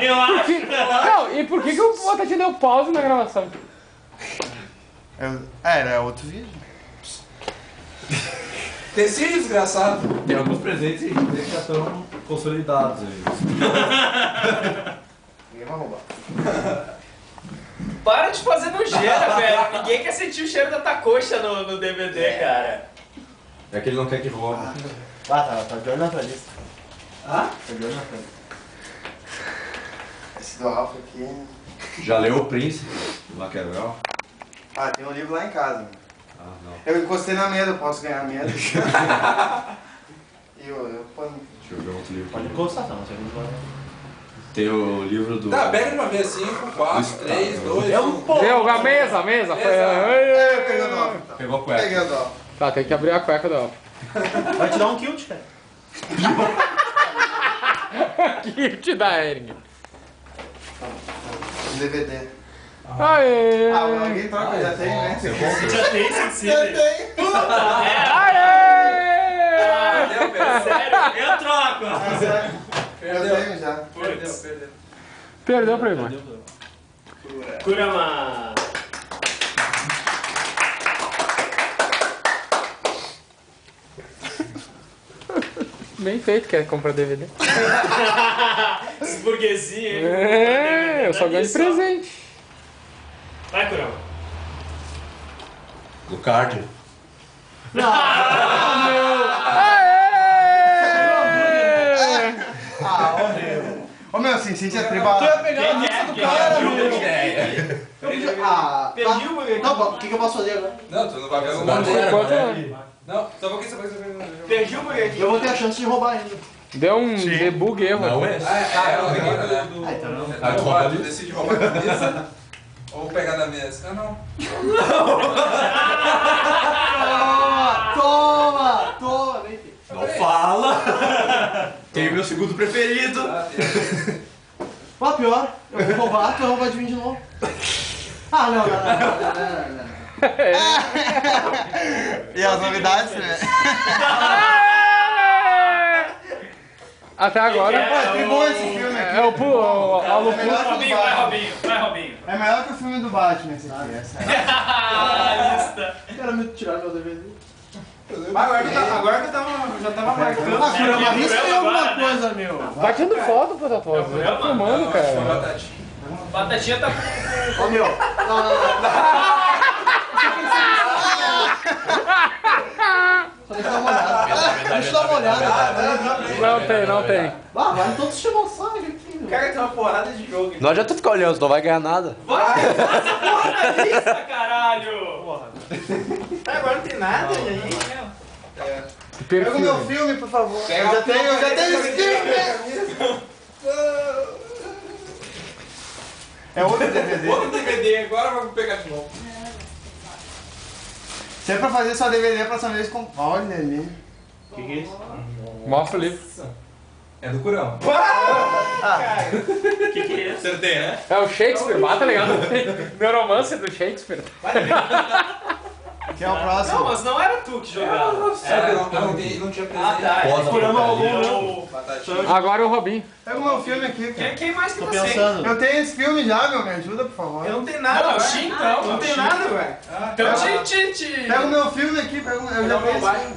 Eu acho. Não, e por que o Batatinha deu pause na gravação? Era outro vídeo. Decide, desgraçado. Tem alguns presentes que já estão consolidados aí. Ninguém vai roubar. Para de fazer nojeira, velho. Ninguém quer sentir o cheiro da tacoxa no DVD, cara. É que ele não quer que roube. Tá de olho na tua lista. Ah? Tá de olho na tua lista. Esse do Ralph aqui... Já leu O Príncipe, do Maquiavel? Ah, tem um livro lá em casa. Ah, não. Eu encostei na mesa, eu posso ganhar a mesa. E eu Deixa eu ver outro livro. Pode encostar, não, você não Tem o livro do... Tá, pega de uma vez, 5, 4, 3, 2, 1. Deu, a mesa, foi. Eu peguei o Dolph. Pegou a cueca. Peguei o Dolph. Tá, tem que abrir a cueca do Alfa. vai te dar um kilt, cara. Que te dá, Ering. Um DVD. Aê! Ah, alguém troca, já tem, né? Já tem esse Já tem. Aê! Perdeu, perdeu. Sério, eu troco. Eu tenho já. Perdeu. Perdeu pra Ivan. Kurama. Bem feito, quer comprar DVD. Esse burguesinho, hein? É, eu só ganho de presente. Vai, Kurama. Do card. Aê! Ah, ô meu, assim, Cintia tribal. Tu ia pegar a lista do cara, meu. Ah, Perdi o burguesinho. Não, o que eu posso fazer agora? Não, tu não vai pegar um Não, monte. Enquanto Não, só um pouquinho, só um pouquinho. Perdi o burguesinho. Eu vou ter a chance de roubar ainda. deu um debug erro. Não é? Eu peguei do... então não. Tá roubado, tu decide roubar da mesa ou pegar da mesa. Ah, não. Toma, vem aqui. Não fala! Tem o meu segundo preferido. Ah, pior, eu vou roubar, tu vai roubar de mim de novo. Ah, não. E as novidades, né? Até agora É bom esse filme aqui. é o Alupu. Robinho, vai, Robinho. Vai, Robinho. É melhor que o filme do Batman esse aqui. Essa é. Ah, lista. Quero me tirar meu DVD. Agora que eu já tava marcando. Ah, Kurama, risca aí alguma coisa, meu. Tá tirando foto, pô, Tatuoso. Tá filmando, cara. Batatinha tá com... Ô, meu. Só deixa eu dar uma olhada. Deixa eu dar uma olhada. Não tem. Ah, vai todos chamam sangue aqui, meu. Cara, tem uma porrada de jogo. Não adianta ficar olhando, não vai ganhar nada. Vai, faz a porra da lista, caralho. Porra. Agora não tem nada, e aí? Pega o meu Perfil. filme, por favor. Pega Eu já o tenho esse filme. É outro DVD. Outro DVD, agora vamos pegar de novo. Se é pra fazer só DVD, a próxima vez com... Olha ali. O que é isso? Mostra o livro. É do Curão. Que é isso? Acertei, né? É o Shakespeare, bata ligado? Neuromancer do Shakespeare. Que é o próximo. Não, mas não era tu que jogava. Não tinha presente. Ah, tá. Posa Kurama pra roubou o ali. meu. Batatinha. Agora é o Robinho. Pega o meu filme aqui, cara. Quem mais que Tô você? pensando. Eu tenho esse filme já, meu. Me ajuda, por favor. Eu não tenho nada, Não, Xi, então. Não tem nada, velho. Então te... Pega o meu filme aqui. Pega o... Eu já tenho esse filme.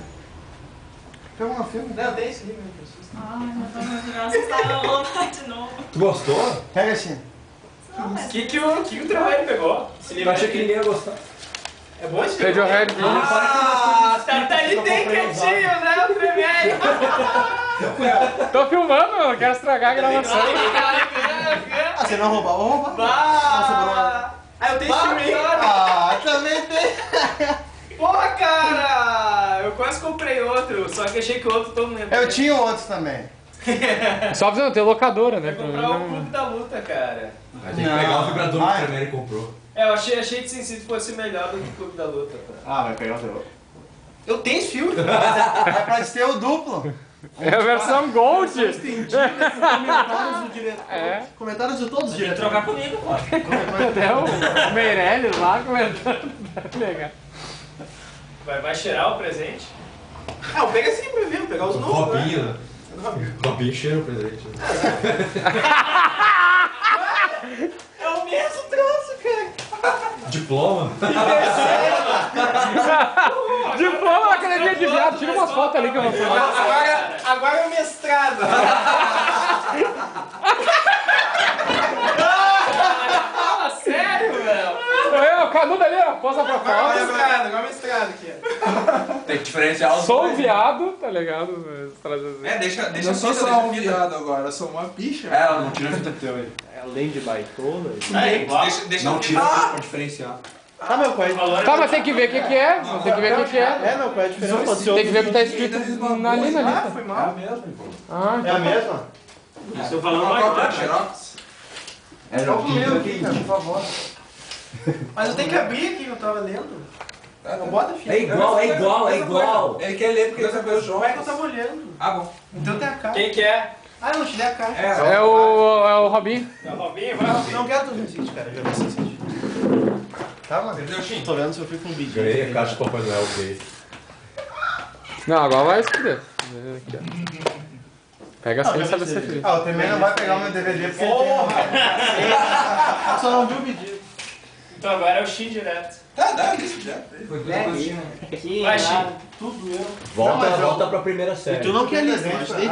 Pega o meu filme. Não, tem esse livro. Ai, meu Deus, assustada, eu vou voltar de novo. Tu gostou? Pega assim. Não, mas... Que o trabalho pegou? Esse livro Eu achei que ninguém ia gostar. É bom esse livro? Radiohead. Ah, tá ali bem quietinho, né, o primeiro. Tô filmando, eu não quero estragar a gravação. Ah, você não roubar, eu vou roubar. Bah! Ah, eu tenho esse filme aí. Ah, também tem. Porra, cara! Eu quase comprei outro, só que achei que o outro todo mundo ia Eu tinha outros também. Só pra não ter locadora, né? Vou comprar o Clube da Luta, cara. Vai ter que pegar o vibrador que Vai. o primeiro comprou. É, eu achei que Sin fosse melhor do que o Clube da Luta, cara. Ah, vai pegar o teu. Eu tenho esse filme. É pra ter o duplo. É a versão Gold. Comentários do diretor. É. Comentários de todos os Tem que diretores. trocar comigo, pô. Até o Meirelles lá comentando. Legal. Vai cheirar o presente? Ah, eu pego assim pra ver, vou pegar os novos. Robinho, né? Robinho cheira o presente. diploma. Diploma na academia de viado. Tira umas fotos ali que eu vou falar. Agora é o mestrado. Fala sério, velho. O canudo ali, ó. Posa pra Agora é o foto. mestrado, agora é o mestrado aqui. Tem que diferenciar os Sou dois. viado, tá ligado? É, deixa Eu não sou só um viado agora, eu sou uma bicha. É, ela não tira a fita teu aí. Além de baitola. É igual. Deixa não tira a fita pra diferenciar. Tá, meu, qual é a diferença? Tá, mas tem que ver o que é. Tem que ver o que é. É, meu, qual é a diferença? Pode ser Tem que ver o que tá outro escrito vídeo. na ali, na Ah, lista. foi É a mal. mesma, pô. Ah, É a mesma? Estou falando Uma mais cópia baixo. de Xerox. É, Qual o meu aqui, cara, por favor? Mas eu tenho que abrir aqui que eu tava lendo. Não bota fita. É igual, é igual, é igual. Ele quer ler porque ele sabe os Como é que eu jogos. tava olhando? Ah, bom. Então tem a cara. Quem que é? Ah, eu não te dei a cara. é o Robinho. É o Robinho, vai Robinho. Não quero teus receitos, cara. Já vi esse receito. Tá, mano? Entendeu, Shin? Tô vendo se eu fico com um bicho. Ganhei a caixa do Papai Noel gay. Não, agora vai escrever. Aqui, ó. Pega assim e sabe se é feliz. Ah, o Temer não vai pegar o meu DVD porque ele Eu só não vi o pedido. Então agora é o X direto. Tá, dá isso já. Foi tudo coisa do Shin. Aqui, Vai, lá. Shin. Tudo eu. Volta pra primeira E série. tu não quer lista, mas tem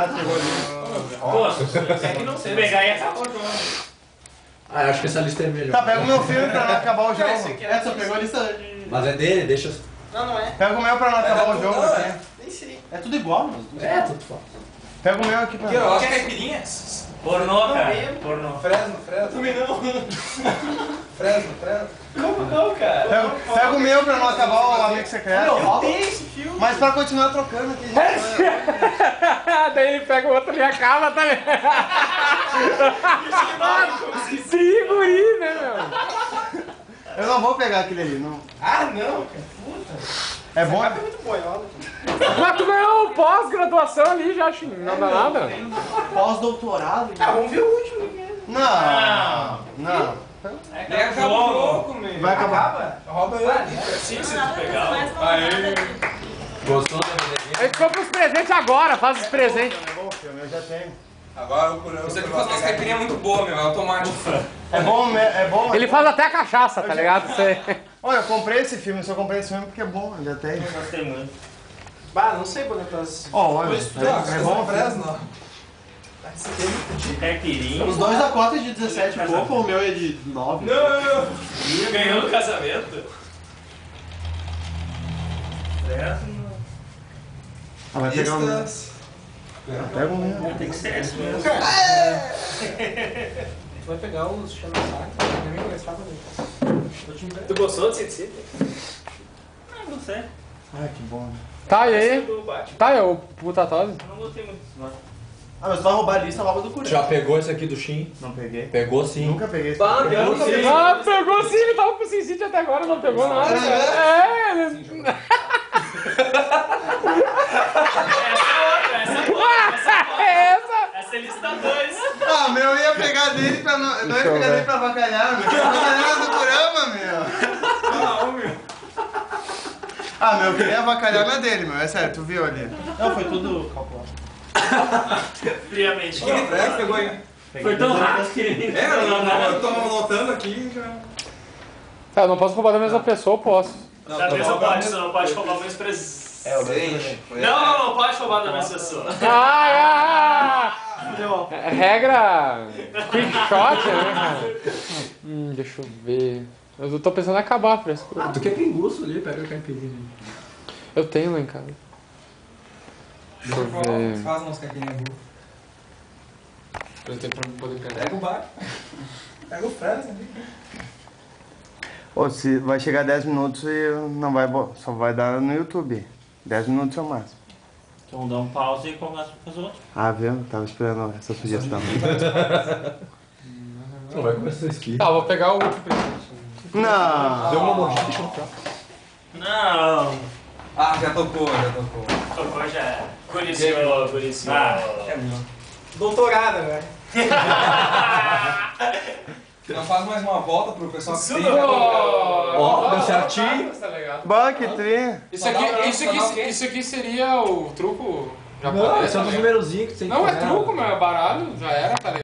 Pô, É que não se sei. pegar e acabou o jogo. Ah, eu acho que essa lista é melhor. Tá, pega o meu filme pra não acabar o jogo. Esse aqui É, só pegou a lista de... Mas é dele, deixa. Não, não é. Pega o meu pra não acabar o jogo aqui. Nem sei. É tudo igual, mas... É, tudo fácil. Pega o meu aqui pra Aqui, ó, nós. acho que é caipirinha. Pornô, cara. mesmo. Pornô. Fresno. Também não. Fresno. Como não, cara? Pega o meu pra não acabar o amigo secreto. Eu tenho esse filme. Mas pra continuar trocando aqui, gente. Daí ele pega o outro e acaba também. Sim, guri, né, meu? Eu não vou pegar aquele ali, não. Ah, não, cara. É bom? É muito boiola. Mas tu ganhou pós-graduação ali já, acho. Não dá nada. Pós-doutorado. Ah, vamos ver o último. Né? Não. Não. Nem acaba o jogo, meu. Vai acabar. Acaba? Rouba eu ali. Sim, se Nada tu pegar. mais não nada. Gostou da DVD? A gente compra os presentes agora, faz os presentes. É bom o filme, eu já tenho. Agora o curão. Isso aqui faz umas caipirinhas muito boas, meu. É automático. É bom, é bom. Ele faz até a cachaça, tá ligado? Você... Olha, eu comprei esse filme, só comprei esse filme porque é bom, já tem. Gostei muito. Bah, não sei quando é que Ó, olha, É bom, Fresno. Caipirinha. Os dois da cota é de 17 e pouco, o meu é de 9. Não! Ganhou no casamento. Ah, vai pegar o meu. Listas. Pega o meu. Tem que ser esse mesmo. Tu vai pegar os chama-saco, nem começar também. Tu gostou de City? Ah, não sei. Ai, que bom. Tá, e aí? Do Batman. Tá, é o puta tose? Eu não gostei muito. Ah, mas tu vai roubar a lista logo do Curão. Já pegou esse aqui do Shin? Não peguei. Pegou sim. Nunca peguei esse Bah, filme. eu nunca vi. Ah, pegou sim, ele tava com o Sin City até agora, não pegou nada. É, ele... Essa é lista 2. Ah, meu, eu ia pegar dele pra não. Eu não ia Deixa eu pegar ver. dele pra avacalhar, meu. Avacalhar do Kurama, meu. Não, meu. Ah, meu, eu queria avacalhar na dele, meu. É sério, tu viu ali. Não, foi tudo calculado. Friamente. Que Fresno pegou aí. Foi tão rápido que ele É, eu tô anotando aqui já. Tá, eu não posso roubar da mesma pessoa, eu posso. Da mesma pode, você não pode roubar o mesmo presente. É, o presente. Não pode roubar da mesma pessoa. Regra quick shot, né, cara? Deixa eu ver. Eu tô pensando em acabar a frescura. Ah, tu quer pinguço ali, pega a caipirinha. Eu tenho lá em casa. Deixa eu ver. Faz umas caipirinhas boas. Eu tenho pra poder pegar. Pega o bar. Pega o Fresno ali. Ô, se vai chegar 10 minutos e não vai. Só vai dar no YouTube. 10 minutos é o máximo. Então dá um pause e começa com os outros. Ah, viu? Tava esperando essa sugestão. Não vai começar isso aqui. Tá, eu vou pegar o último presente. Não! Deu uma mordida e deixou pra. Não. Ah, já tocou. Tocou já é. Curíssimo, curíssimo. Doutorado, velho. Não faz mais uma volta pro pessoal que tem. Ó, deu certinho. Tá ligado? Bah, que tri! Isso aqui seria o truco Não, japonês. são tá os ligado? numerozinhos que você tem que Não, é fazer. truco, meu. É baralho. Já era, tá ligado?